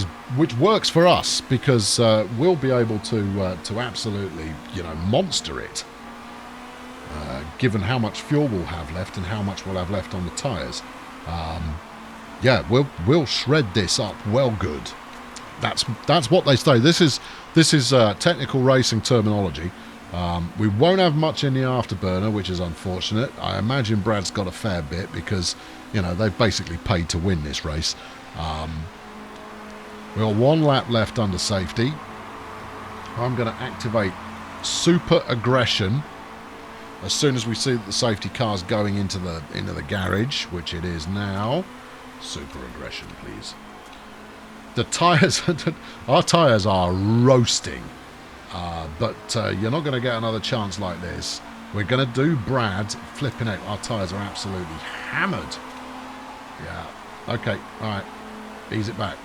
works for us because we'll be able to absolutely monster it. Given how much fuel we'll have left and how much we'll have left on the tyres. Yeah, we'll shred this up well good. That's what they say. This is technical racing terminology. We won't have much in the afterburner, which is unfortunate. I imagine Brad's got a fair bit because they've basically paid to win this race. We've got one lap left under safety. I'm going to activate super aggression as soon as we see that the safety car's going into the garage, which it is now. Super aggression, please. The tyres, our tyres are roasting, but you're not going to get another chance like this. We're going to do Brad flipping out. Our tyres are absolutely hammered. Yeah. Okay. All right. Ease it back.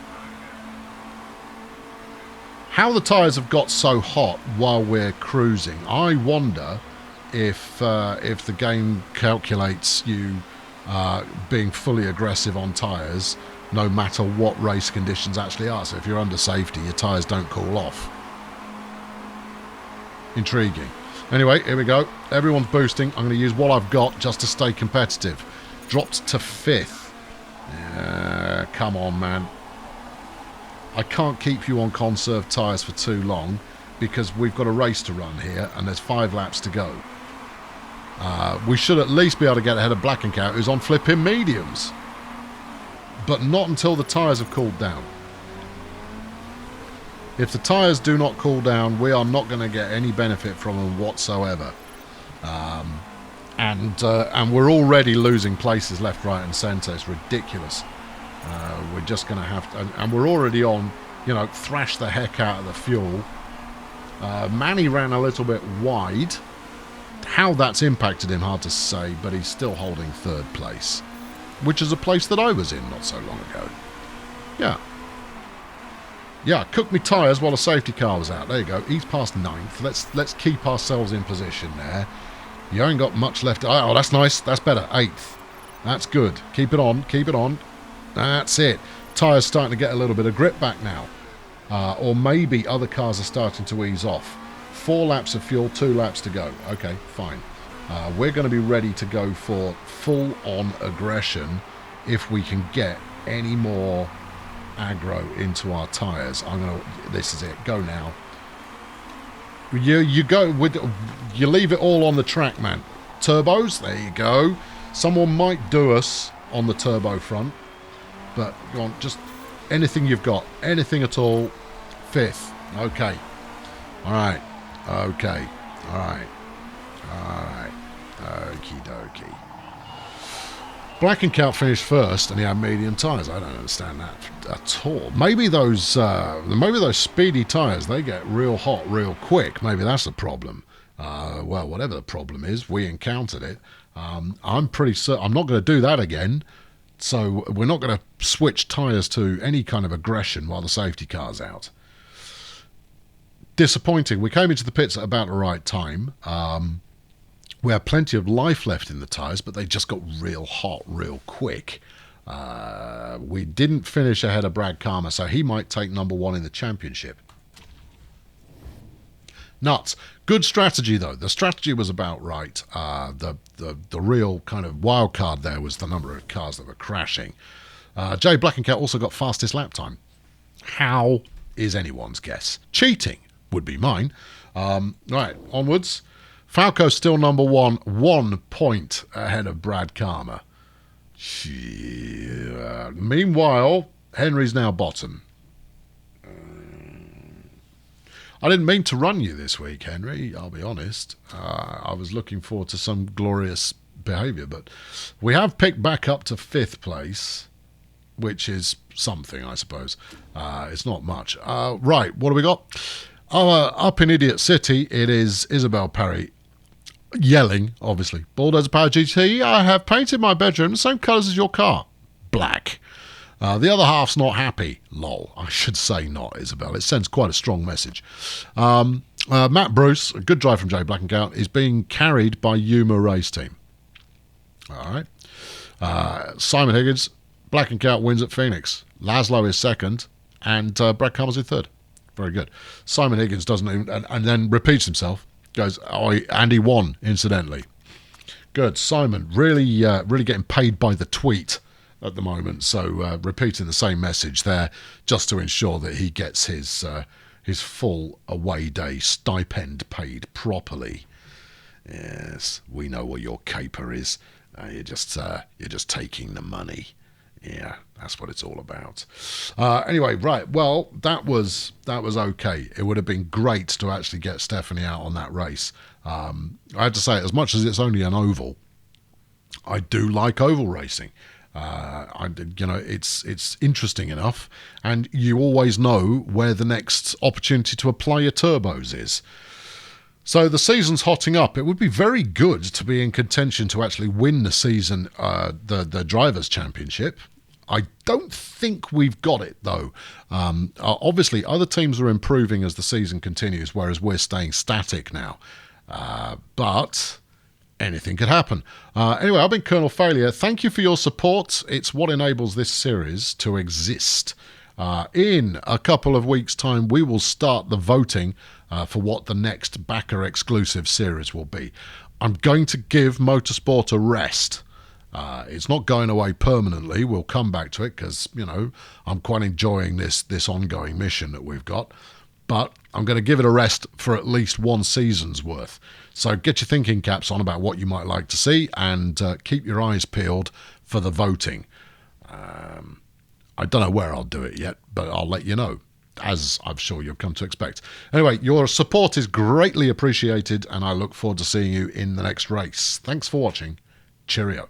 How the tyres have got so hot while we're cruising, I wonder if the game calculates you being fully aggressive on tyres no matter what race conditions actually are. So if you're under safety, your tyres don't cool off. Intriguing. Anyway, here we go. Everyone's boosting. I'm going to use what I've got just to stay competitive. Dropped to 5th. Come on, man. I can't keep you on conserved tyres for too long because we've got a race to run here and there's 5 laps to go. We should at least be able to get ahead of Black & Cat, who's on flipping mediums. But not until the tyres have cooled down. If the tyres do not cool down, we are not going to get any benefit from them whatsoever. And we're already losing places left, right and centre. It's ridiculous. We're just going to have to... And we're already on, thrash the heck out of the fuel. Manny ran a little bit wide. How that's impacted him, hard to say, but he's still holding 3rd place, which is a place that I was in not so long ago. Yeah, cooked me tyres while the safety car was out. There you go. He's past 9th. Let's keep ourselves in position there. You ain't got much left. Oh, that's nice. That's better. 8th. That's good. Keep it on. Keep it on. That's it. Tyres starting to get a little bit of grip back now. Or maybe other cars are starting to ease off. 4 laps of fuel, 2 laps to go. Okay, fine. We're going to be ready to go for full-on aggression if we can get any more aggro into our tyres. This is it. Go now. You go with. You leave it all on the track, man. Turbos. There you go. Someone might do us on the turbo front, but go on. Just anything you've got. Anything at all. 5th. Okay. All right. Okay. All right. All right. Okie dokie. Black & Cat finished first, and he had medium tyres. I don't understand that at all. Maybe those speedy tyres, they get real hot real quick. Maybe that's the problem. Well, whatever the problem is, we encountered it. I'm pretty certain I'm not going to do that again. So we're not going to switch tyres to any kind of aggression while the safety car's out. Disappointing. We came into the pits at about the right time. We had plenty of life left in the tyres, but they just got real hot real quick. We didn't finish ahead of Brad Karma, so he might take number 1 in the championship. Nuts. Good strategy, though. The strategy was about right. The real kind of wild card there was the number of cars that were crashing. Jay Black & Cat also got fastest lap time. How is anyone's guess? Cheating would be mine. Right, onwards. Falco's still number 1, 1 point ahead of Brad Karma. Meanwhile, Henry's now bottom. I didn't mean to run you this week, Henry, I'll be honest. I was looking forward to some glorious behaviour, but we have picked back up to 5th place. which is something, I suppose. It's not much. Right, what do we got? Up in Idiot City, it is Isabel Perry yelling, obviously. Bulldozer Power GT, I have painted my bedroom the same colours as your car. Black. The other half's not happy. Lol. I should say not, Isabel. It sends quite a strong message. Matt Bruce, a good drive from Jay Blackengout, is being carried by Yuma Race Team. All right. Simon Higgins, Blackengout wins at Phoenix. Laszlo is second, and Brad Cummins in third. Very good. Simon Higgins doesn't even, and then repeats himself. Goes, and he won, incidentally. Good. Simon, really getting paid by the tweet at the moment. So repeating the same message there just to ensure that he gets his full away day stipend paid properly. Yes, we know what your caper is. You're just taking the money. Yeah, that's what it's all about. Anyway, right. Well, that was okay. It would have been great to actually get Stephanie out on that race. I have to say, as much as it's only an oval, I do like oval racing. It's interesting enough, and you always know where the next opportunity to apply your turbos is. So the season's hotting up. It would be very good to be in contention to actually win the season, the Drivers' Championship. I don't think we've got it, though. Obviously, other teams are improving as the season continues, whereas we're staying static now. But anything could happen. Anyway, I've been Colonel Failure. Thank you for your support. It's what enables this series to exist. In a couple of weeks' time, we will start the voting for what the next backer exclusive series will be. I'm going to give Motorsport a rest. It's not going away permanently. We'll come back to it because, I'm quite enjoying this ongoing mission that we've got. But I'm going to give it a rest for at least one season's worth. So get your thinking caps on about what you might like to see, and keep your eyes peeled for the voting. I don't know where I'll do it yet, but I'll let you know, as I'm sure you've come to expect. Anyway, your support is greatly appreciated, and I look forward to seeing you in the next race. Thanks for watching. Cheerio.